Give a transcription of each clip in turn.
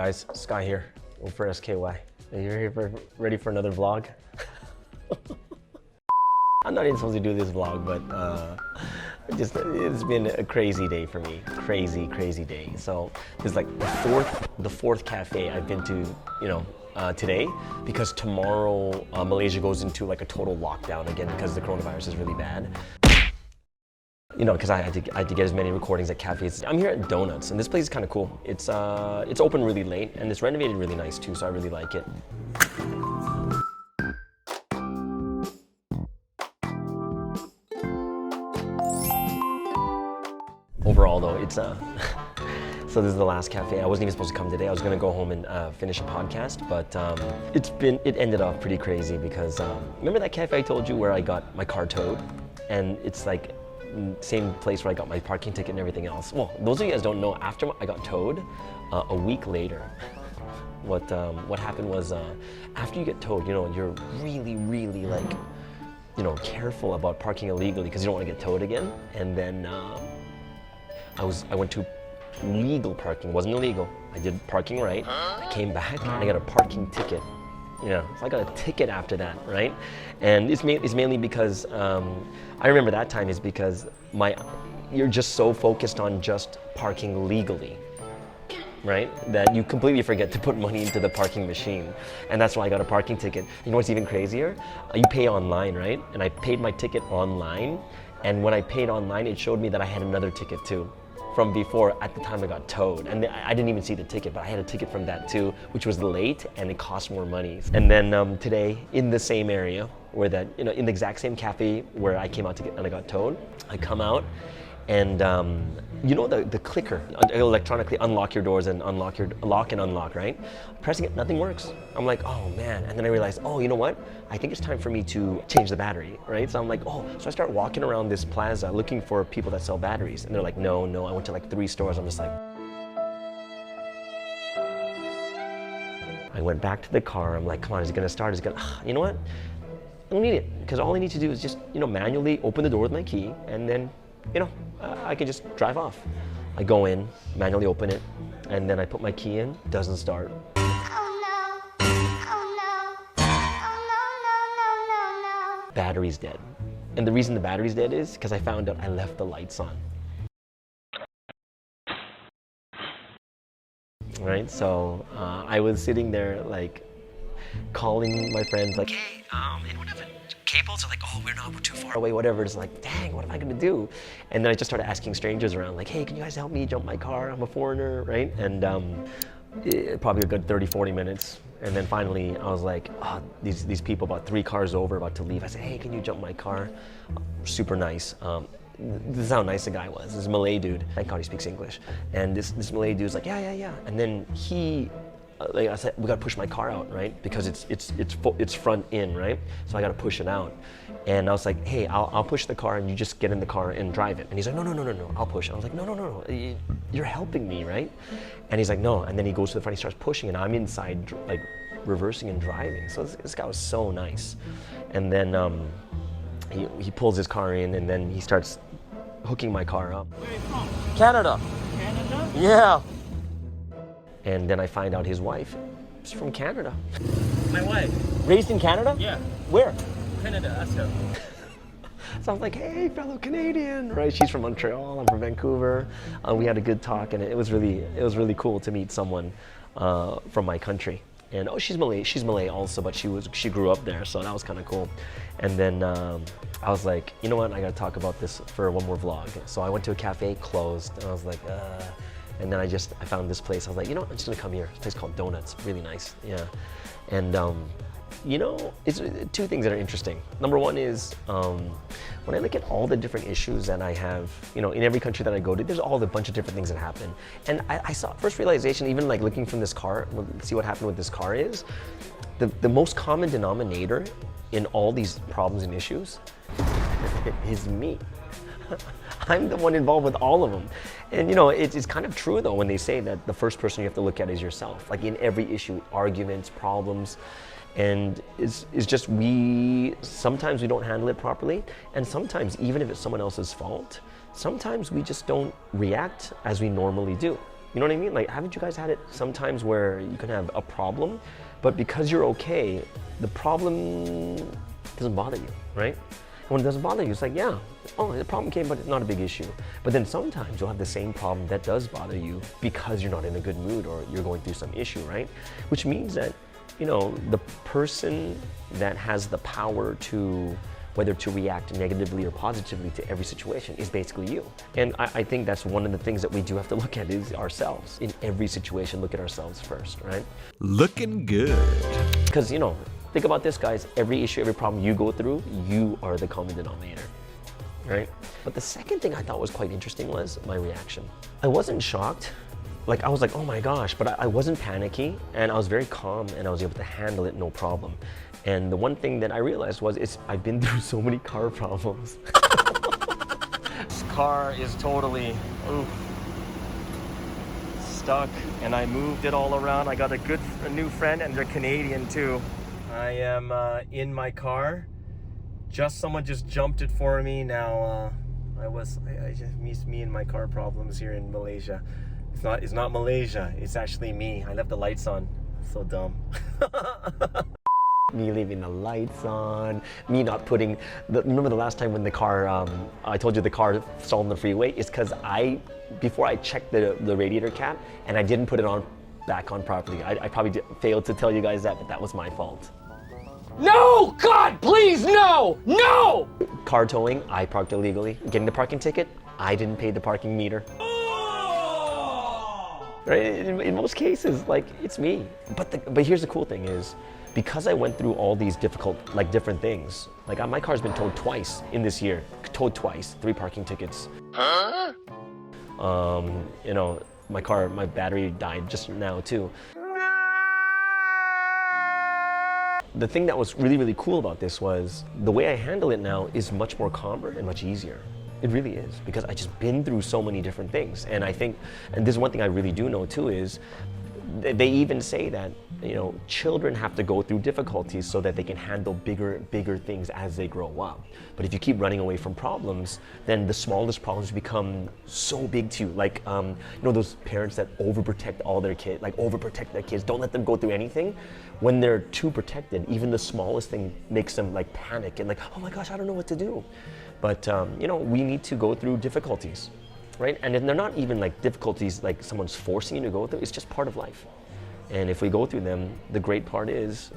guys? Sky here. We're for SKY. You're here ready for another vlog? I'm not even supposed to do this vlog, but it's been a crazy day for me. Crazy day. So this is like the fourth cafe I've been to, today, because tomorrow Malaysia goes into like a total lockdown again because the coronavirus is really bad. Because I had to get as many recordings at cafes. I'm here at Donuts, and this place is kind of cool. It's open really late, and it's renovated really nice too, so I really like it. Overall though, it's so this is the last cafe. I wasn't even supposed to come today. I was gonna go home and finish a podcast, but it ended off pretty crazy because remember that cafe I told you where I got my car towed? And it's like same place where I got my parking ticket and everything else. Well, those of you guys don't know, after I got towed, a week later, what happened was after you get towed, you're really like, careful about parking illegally because you don't want to get towed again. And then I went to legal parking. It wasn't illegal. I did parking right. I came back and I got a parking ticket. So I got a ticket after that, right? And it's mainly because I remember that time is because you're just so focused on just parking legally, right? That you completely forget to put money into the parking machine. And that's why I got a parking ticket. You know what's even crazier? You pay online, right? And I paid my ticket online. And when I paid online, it showed me that I had another ticket too from before at the time I got towed. And I didn't even see the ticket, but I had a ticket from that too, which was late and it cost more money. And then today, in the same area, where in the exact same cafe where I came out and I got towed, I come out and the clicker, electronically unlock your doors and lock and unlock, right? Pressing it, nothing works. I'm like, oh man. And then I realized, oh, you know what? I think it's time for me to change the battery, right? So I'm like, oh, so I start walking around this plaza looking for people that sell batteries. And they're like, no, I went to like 3 stores. I'm just like, I went back to the car. I'm like, come on, is it gonna start? Is it gonna, you know what? I don't need it, because all I need to do is just, manually open the door with my key, and then, I can just drive off. I go in, manually open it, and then I put my key in, doesn't start. Battery's dead. And the reason the battery's dead is because I found out I left the lights on. Right, so I was sitting there like calling my friends like, hey, anyone have cables? They're like, oh, we're too far away, whatever. It's like, dang, what am I gonna do? And then I just started asking strangers around like, hey, can you guys help me jump my car? I'm a foreigner, right? And probably a good 30, 40 minutes. And then finally I was like, oh, these people about 3 cars over about to leave. I said, hey, can you jump my car? Super nice. This is how nice the guy was. This is a Malay dude. Thank God he speaks English. And this Malay dude's like, yeah. And then he, like I said, we gotta push my car out, right? Because it's front in, right? So I gotta push it out. And I was like, hey, I'll push the car and you just get in the car and drive it. And he's like, no, I'll push. I was like, no, you're helping me, right? And he's like, no. And then he goes to the front, he starts pushing, and I'm inside, like reversing and driving. So this guy was so nice. And then he pulls his car in, and then he starts hooking my car up. Where are you from? Canada. Canada? Yeah. And then I find out his wife is from Canada. My wife? Raised in Canada? Yeah. Where? Canada, also. So I was like, hey, fellow Canadian, right? She's from Montreal, I'm from Vancouver. We had a good talk, and it was really cool to meet someone from my country. And she's Malay also, but she grew up there, so that was kind of cool. And then I was like, you know what? I got to talk about this for one more vlog. So I went to a cafe, closed, and I was like, and then I found this place. I was like, I'm just gonna come here. It's a place called Donuts, really nice, yeah. And it's 2 things that are interesting. Number one is when I look at all the different issues that I have, in every country that I go to, there's all a bunch of different things that happen. And I saw first realization, even like looking from this car, see what happened with this car is, the most common denominator in all these problems and issues is me. I'm the one involved with all of them. And it's kind of true though when they say that the first person you have to look at is yourself. Like in every issue, arguments, problems, and it's just sometimes we don't handle it properly, and sometimes even if it's someone else's fault, sometimes we just don't react as we normally do. You know what I mean? Like, haven't you guys had it sometimes where you can have a problem, but because you're okay, the problem doesn't bother you, right? And when it doesn't bother you, it's like, yeah, oh, the problem came, but it's not a big issue. But then sometimes you'll have the same problem that does bother you because you're not in a good mood or you're going through some issue, right? Which means that, you know, the person that has the power to whether to react negatively or positively to every situation is basically you. And I think that's one of the things that we do have to look at is ourselves. In every situation, look at ourselves first, right? Looking good. Because, you know, think about this, guys. Every issue, every problem you go through, you are the common denominator, right? But the second thing I thought was quite interesting was my reaction. I wasn't shocked. Like, I was like, oh my gosh, but I wasn't panicky, and I was very calm, and I was able to handle it no problem. And the one thing that I realized was I've been through so many car problems. This car is totally stuck, and I moved it all around. I got a new friend, and they're Canadian too. I am in my car. Someone just jumped it for me. Now I just miss me and my car problems here in Malaysia. It's not Malaysia. It's actually me. I left the lights on. So dumb. Me leaving the lights on, me not putting remember the last time when the car, I told you the car stalled on the freeway, it's because before I checked the radiator cap and I didn't put it back on properly. I probably failed to tell you guys that, but that was my fault. No! God, please, no! No! Car towing, I parked illegally. Getting the parking ticket, I didn't pay the parking meter. Right? In most cases, like, it's me. But here's the cool thing is, because I went through all these difficult, like, different things, like, my car's been towed twice in this year. Towed twice, 3 parking tickets. Huh? You know, my battery died just now too. The thing that was really, really cool about this was the way I handle it now is much more calmer and much easier. It really is, because I just been through so many different things. And I think, and this is one thing I really do know too, is they even say that, you know, children have to go through difficulties so that they can handle bigger things as they grow up. But if you keep running away from problems, then the smallest problems become so big to you. Like, you know, those parents that overprotect all their kids, like overprotect their kids, don't let them go through anything. When they're too protected, even the smallest thing makes them like panic and like, oh my gosh, I don't know what to do. But, you know, we need to go through difficulties, right? And they're not even like difficulties like someone's forcing you to go through, it's just part of life. And if we go through them, the great part is,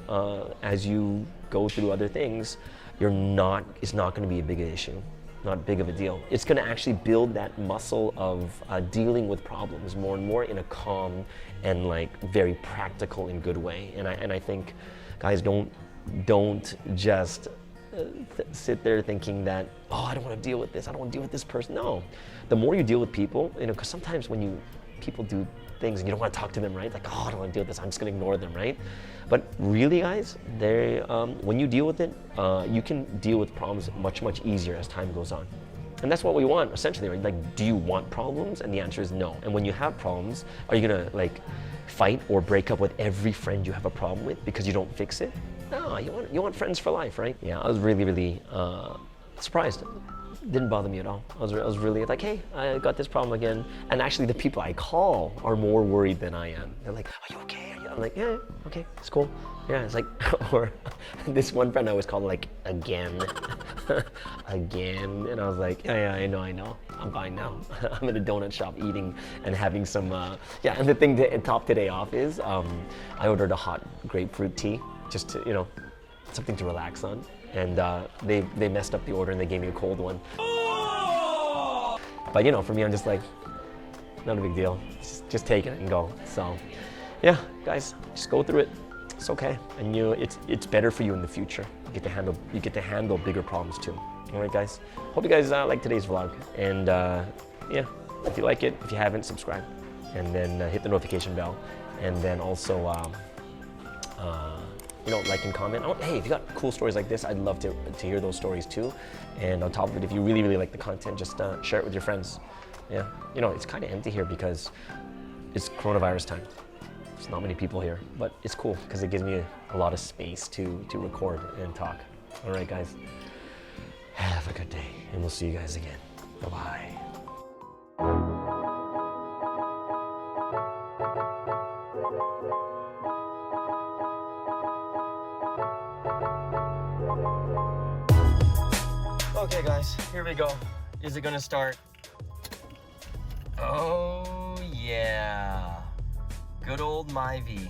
as you go through other things, it's not gonna be a big issue, not big of a deal. It's gonna actually build that muscle of dealing with problems more and more in a calm and like very practical and good way. And I think, guys, don't just sit there thinking that, oh, I don't want to deal with this, I don't want to deal with this person. No, the more you deal with people, you know, because sometimes when people do things and you don't want to talk to them, right? Like, oh, I don't want to deal with this, I'm just going to ignore them, right? But really, guys, when you deal with it, you can deal with problems much easier as time goes on. And that's what we want, essentially, right? Like, do you want problems? And the answer is no. And when you have problems, are you gonna like fight or break up with every friend you have a problem with because you don't fix it? No, you want friends for life, right? Yeah, I was really surprised. Didn't bother me at all. I was really like, hey, I got this problem again. And actually, the people I call are more worried than I am. They're like, are you okay? I'm like, yeah, okay, it's cool. Yeah, it's like, or this one friend I always call like, again. Again. And I was like, yeah, I know. I'm fine now. I'm in a donut shop eating and having some, yeah, and the thing to top today off is, I ordered a hot grapefruit tea, just to, you know, something to relax on. And they messed up the order and they gave me a cold one. But you know, for me, I'm just like, not a big deal. Just take it and go. So, yeah, guys, just go through it. It's okay, and it's better for you in the future. You get to handle bigger problems too. All right, guys. Hope you guys like today's vlog, and yeah, if you like it, if you haven't, subscribe, and then hit the notification bell, and then also you know, like and comment. Hey, if you got cool stories like this, I'd love to hear those stories too. And on top of it, if you really like the content, just share it with your friends. Yeah, you know, it's kind of empty here because it's coronavirus time. There's not many people here, but it's cool because it gives me a lot of space to record and talk. All right, guys, have a good day, and we'll see you guys again. Bye-bye. Okay, guys, here we go. Is it gonna start? Oh, yeah. Good old Myvi.